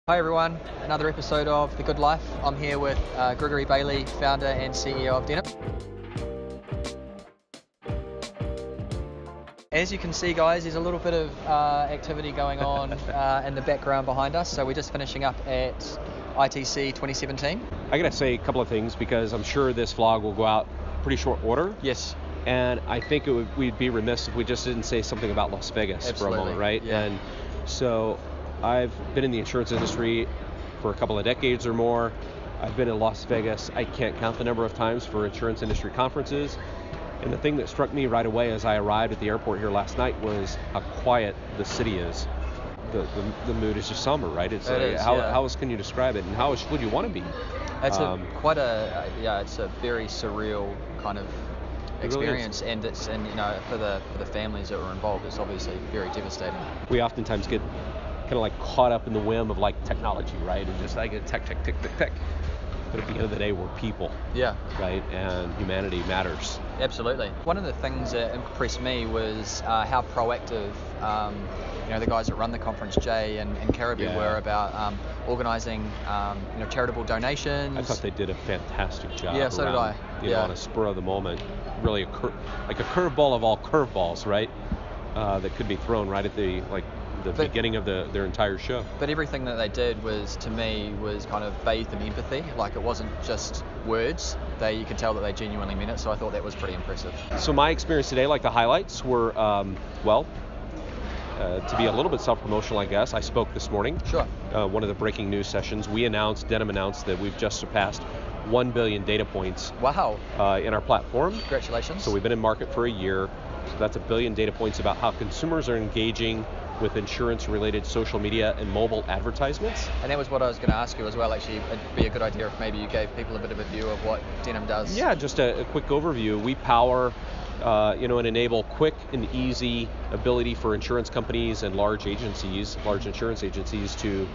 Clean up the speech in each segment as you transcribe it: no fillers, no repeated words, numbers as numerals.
Hi everyone, another episode of The Good Life. I'm here with Gregory Bailey, founder and CEO of Denim. As you can see guys, there's a little bit of activity going on in the background behind us. So we're just finishing up at ITC 2017. I gotta say a couple of things because I'm sure this vlog will go out pretty short order. Yes. And I think we'd be remiss if we just didn't say something about Las Vegas Absolutely. for a moment, right? Yeah. And so I've been in the insurance industry for a couple of decades or more. I've been in Las Vegas, I can't count the number of times for insurance industry conferences. And the thing that struck me right away as I arrived at the airport here last night was how quiet the city is. The mood is just somber, right? It's how else can you describe it, and how would you want to be? It's it's a very surreal kind of experience, really and for the families that were involved, it's obviously very devastating. We oftentimes get kind of like caught up in the whim of like technology, right? And just like a tech. But at the end of the day, we're people. Yeah. Right? And humanity matters. Absolutely. One of the things that impressed me was how proactive the guys that run the conference, Jay and Caribou, were about organising charitable donations. I thought they did a fantastic job. Yeah, so did I. On a spur of the moment, really like a curveball of all curveballs, right? That could be thrown right at the beginning of their entire show. But everything that they did was kind of bathed in empathy. Like, it wasn't just words. You could tell that they genuinely meant it. So I thought that was pretty impressive. So my experience today, like the highlights were, to be a little bit self-promotional, I guess, I spoke this morning. Sure. One of the breaking news sessions, Denim announced that we've just surpassed 1 billion data points. Wow. In our platform. Congratulations. So we've been in market for a year. So that's 1 billion data points about how consumers are engaging with insurance-related social media and mobile advertisements. And that was what I was going to ask you as well. Actually, it'd be a good idea if maybe you gave people a bit of a view of what Denim does. Yeah, just a quick overview. We power, and enable quick and easy ability for insurance companies and large insurance agencies to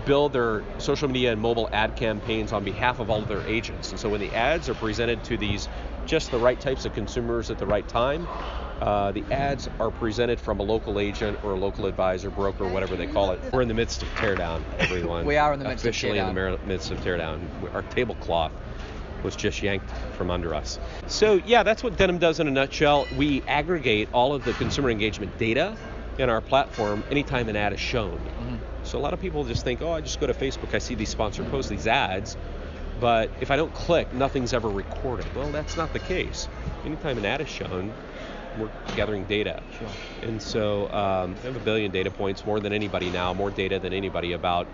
build their social media and mobile ad campaigns on behalf of all of their agents. And so when the ads are presented to just the right types of consumers at the right time, the ads are presented from a local agent or a local advisor, broker, whatever they call it. We're in the midst of teardown, everyone. We are in the midst of teardown. Officially in the midst of teardown. Our tablecloth was just yanked from under us. So yeah, that's what Denim does in a nutshell. We aggregate all of the consumer engagement data in our platform anytime an ad is shown. Mm-hmm. So a lot of people just think, I just go to Facebook, I see these sponsored posts, these ads, but if I don't click, nothing's ever recorded. Well, that's not the case. Anytime an ad is shown, we're gathering data. Sure. And so we have 1 billion data points, more than anybody now, more data than anybody about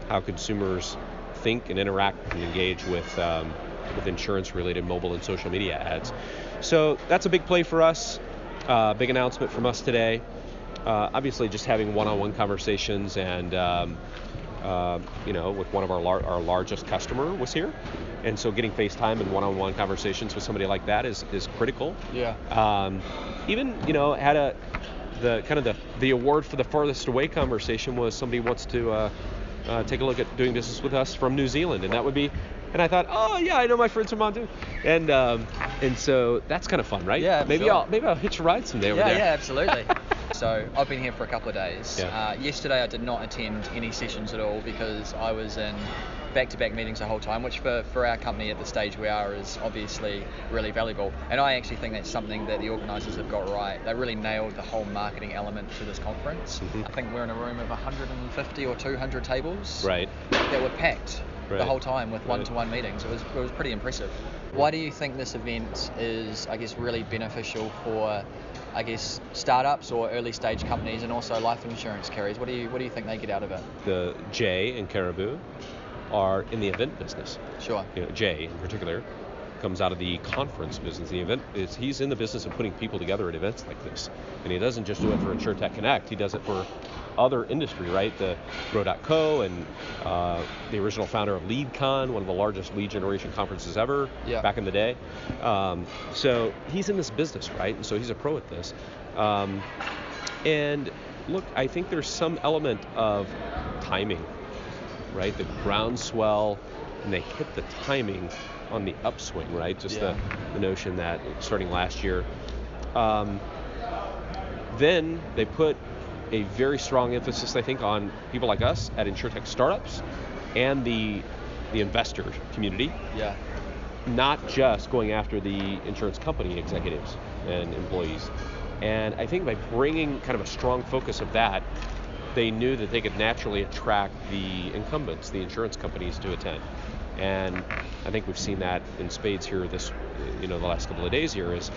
how consumers think and interact and engage with insurance-related mobile and social media ads. So that's a big play for us, big announcement from us today. Obviously, just having one-on-one conversations and with one of our largest customer was here, and so getting FaceTime and one-on-one conversations with somebody like that is critical. Yeah. Even had the award for the farthest away conversation was somebody wants to take a look at doing business with us from New Zealand, and that would be. And I thought, I know my friends from Montoux, and so that's kind of fun, right? Yeah. Maybe sure. I'll hitch a ride someday over there. Yeah, absolutely. So I've been here for a couple of days. Yeah. Yesterday I did not attend any sessions at all because I was in back-to-back meetings the whole time, which for our company at the stage we are is obviously really valuable. And I actually think that's something that the organisers have got right. They really nailed the whole marketing element to this conference. Mm-hmm. I think we're in a room of 150 or 200 tables that were packed the whole time with one-to-one meetings. It was pretty impressive. Why do you think this event is, I guess, really beneficial for, I guess, startups or early stage companies and also life insurance carriers? What do you think they get out of it? The Jay and Caribou are in the event business. Sure. Jay in particular comes out of the conference business. He's in the business of putting people together at events like this. And he doesn't just do it for InsureTech Connect, he does it for other industry, right? The Grow.co and the original founder of LeadCon, one of the largest lead generation conferences ever back in the day. So he's in this business, right? And so he's a pro at this. And look, I think there's some element of timing, right? The groundswell, and they hit the timing on the upswing, right? Just the notion that starting last year, then they put a very strong emphasis, I think, on people like us at InsureTech startups and the investor community. Yeah. Not just going after the insurance company executives and employees. And I think by bringing kind of a strong focus of that, they knew that they could naturally attract the incumbents, the insurance companies, to attend. And I think we've seen that in spades here the last couple of days here is,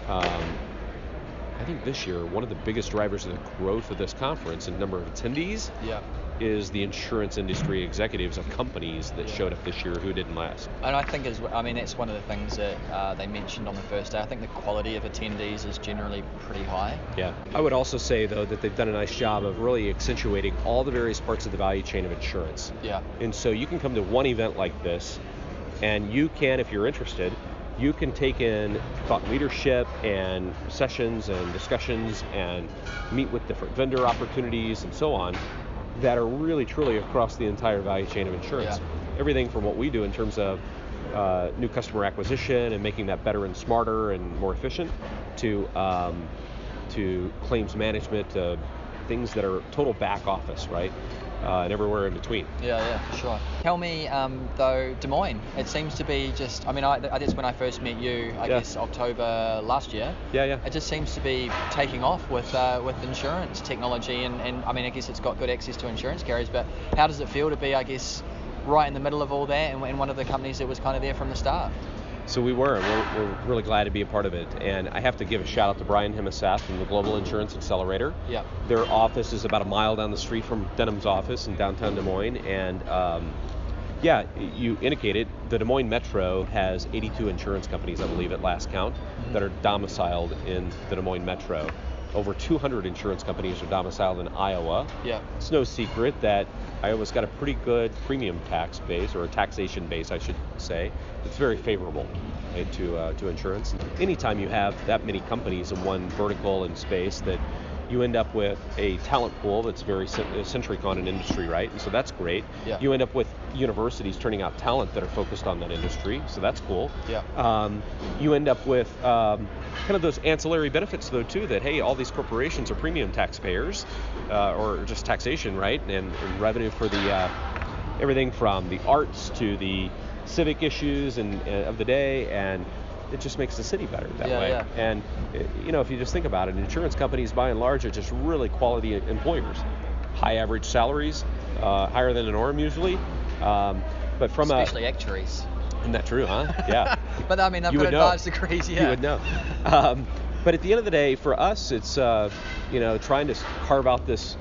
I think this year, one of the biggest drivers of the growth of this conference and number of attendees is the insurance industry executives of companies that showed up this year who didn't last. And I think, that's one of the things that they mentioned on the first day. I think the quality of attendees is generally pretty high. Yeah. I would also say, though, that they've done a nice job of really accentuating all the various parts of the value chain of insurance. Yeah. And so you can come to one event like this, and you can, if you're interested, you can take in thought leadership and sessions and discussions and meet with different vendor opportunities and so on that are really truly across the entire value chain of insurance. Yeah. Everything from what we do in terms of new customer acquisition and making that better and smarter and more efficient to claims management, things that are total back office, right? And everywhere in between. Yeah, for sure. Tell me, though, Des Moines, it seems to be just, that's when I first met you, I guess October last year. Yeah. It just seems to be taking off with insurance technology, and I guess it's got good access to insurance carriers, but how does it feel to be, I guess, right in the middle of all that and one of the companies that was kind of there from the start? So we're really glad to be a part of it. And I have to give a shout out to Brian Himmesath from the Global Insurance Accelerator. Yeah. Their office is about a mile down the street from Denim's office in downtown Des Moines. And you indicated the Des Moines Metro has 82 insurance companies, I believe, at last count, that are domiciled in the Des Moines Metro. Over 200 insurance companies are domiciled in Iowa. Yeah. It's no secret that Iowa's got a pretty good premium tax base, or a taxation base, I should say. It's very favorable, right, to insurance. Anytime you have that many companies in one vertical and space, that you end up with a talent pool that's very centric on an industry, right? And so that's great. Yeah. You end up with universities turning out talent that are focused on that industry, so that's cool. Yeah. You end up with kind of those ancillary benefits, though, too, that, hey, all these corporations are premium taxpayers, or just taxation, right? And revenue for the everything from the arts to the civic issues and of the day, and it just makes the city better that way. Yeah. And if you just think about it, insurance companies by and large are just really quality employers. High average salaries, higher than the norm usually. But from especially actuaries. Isn't that true, huh? Yeah. But they've got advanced degrees, yeah. You would know. But at the end of the day, for us, it's trying to carve out this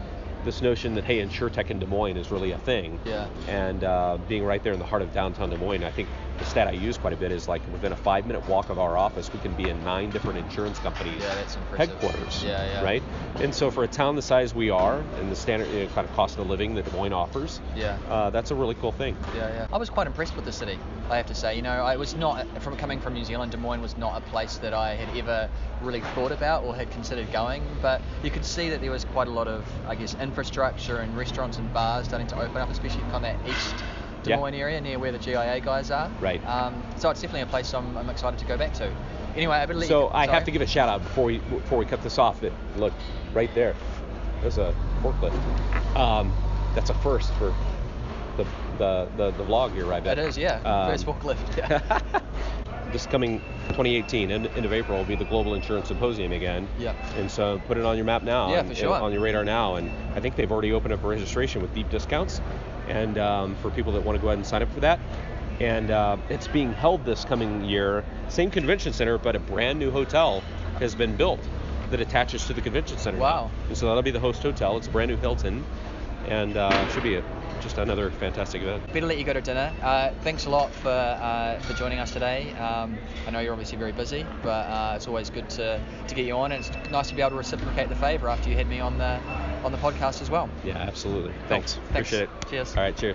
notion that, hey, InsureTech in Des Moines is really a thing. Yeah. And being right there in the heart of downtown Des Moines, I think the stat I use quite a bit is like within a 5-minute walk of our office, we can be in 9 different insurance companies' that's impressive. headquarters. Yeah. Right? And so for a town the size we are, and the standard kind of cost of living that Des Moines offers, that's a really cool thing. Yeah. I was quite impressed with the city, I have to say. I was not, coming from New Zealand, Des Moines was not a place that I had ever really thought about or had considered going, but you could see that there was quite a lot of, I guess, infrastructure and restaurants and bars starting to open up, especially kind of that east Des Moines area near where the GIA guys are. Right. So it's definitely a place I'm excited to go back to. Anyway, I have to give a shout out before we cut this off. That look right there. There's a forklift. That's a first for the vlog here, right? It is, yeah. First forklift. Yeah. This coming 2018, end of April, will be the Global Insurance Symposium again. Yeah. And so put it on your map now. Yeah, for sure. On your radar now. And I think they've already opened up a registration with deep discounts, and for people that want to go ahead and sign up for that. And it's being held this coming year. Same convention center, but a brand new hotel has been built that attaches to the convention center. Wow. And so that'll be the host hotel. It's a brand new Hilton, and should be just another fantastic event. Better let you go to dinner. Thanks a lot for joining us today. I know you're obviously very busy, but it's always good to get you on, and it's nice to be able to reciprocate the favor after you had me on the podcast as well. Yeah, absolutely. Thanks. Cool. Appreciate it. Cheers. All right, cheers.